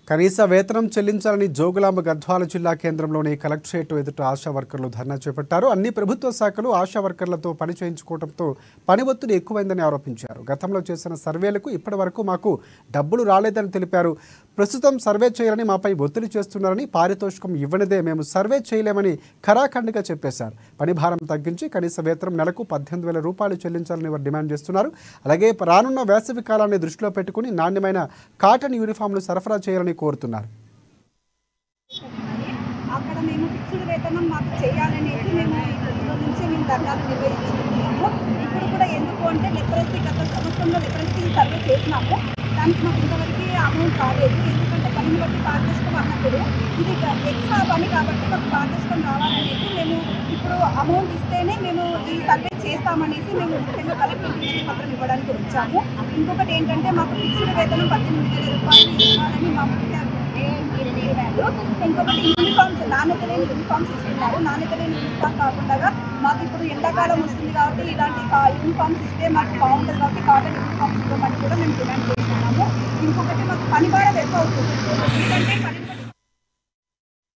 కనీస వేతనం చెల్లించాలని జోగులాంబ గద్వాల జిల్లా కేంద్రంలోని కలెక్టరేట్ ఎదుట ఆశా వర్కర్లు ధర్నా చేపట్టారు. అన్ని ప్రభుత్వ శాఖలు ఆశా వర్కర్లతో పని చేయించుకోవడంతో పని ఒత్తిడి ఎక్కువైందని ఆరోపించారు. గతంలో చేసిన సర్వేలకు ఇప్పటి వరకు మాకు డబ్బులు రాలేదని తెలిపారు. ప్రస్తుతం సర్వే చేయాలని మాపై ఒత్తిడి చేస్తున్నారని, పారితోషికం ఇవ్వనిదే మేము సర్వే చేయలేమని ఖరాఖండిగా చెప్పేశారు. పని భారం తగ్గించి కనీస వేతనం నెలకు 18,000 రూపాయలు చెల్లించాలని వారు డిమాండ్ చేస్తున్నారు. అలాగే రానున్న వేసవి కాలాన్ని దృష్టిలో పెట్టుకుని నాణ్యమైన కాటన్ యూనిఫామ్లు సరఫరా చేయాలని కోరుతున్నారు. అక్కడ మేము ఫిక్స్డ్ వేతనం మాకు చేయాలనేసి మేము నుంచి మేము ధర్నాలు నిర్వహించుకుంటున్నాము. ఇప్పుడు కూడా ఎందుకు అంటే లిటరసీ గత సంవత్సరంలో లిటరసీ సర్వే చేసినాము. దానికి మాకు ఇంతవరకు అమౌంట్ రాలేదు. ఎందుకంటే పనిని బట్టి పారదర్శకం అన్నప్పుడు ఇది ఎక్స్ట్రా పని కాబట్టి మాకు పారదర్శకం రావాలనేసి మేము ఇప్పుడు అమౌంట్ ఇస్తేనే మేము ఈ సర్వే చేస్తామనేసి మేము ముఖ్యంగా కలెక్టర్ వినతి పత్రం ఇవ్వడానికి వచ్చాము. ఇంకొకటి ఏంటంటే మాకు ఫిక్స్డ్ వేతనం 18,000 రూపాయలు ఇవ్వాలని మా ముఖ్య ఇంకొకటి యూనిఫామ్స్, నాణ్యత లేని యూనిఫామ్స్ ఇస్తున్నారు. నాణ్యత లేని యూనిఫామ్ కాకుండా మాకు ఇప్పుడు ఎండాకాలం వస్తుంది కాబట్టి ఇలాంటి యూనిఫామ్స్ ఇస్తే మాకు బాగుంటుంది కాబట్టి కాటన్ యూనిఫామ్స్ ఇవ్వమని కూడా మేము డిమాండ్ చేస్తున్నాము. ఇంకొకటి మాకు పని భారం ఎక్కువ అవుతుంది. ఎందుకంటే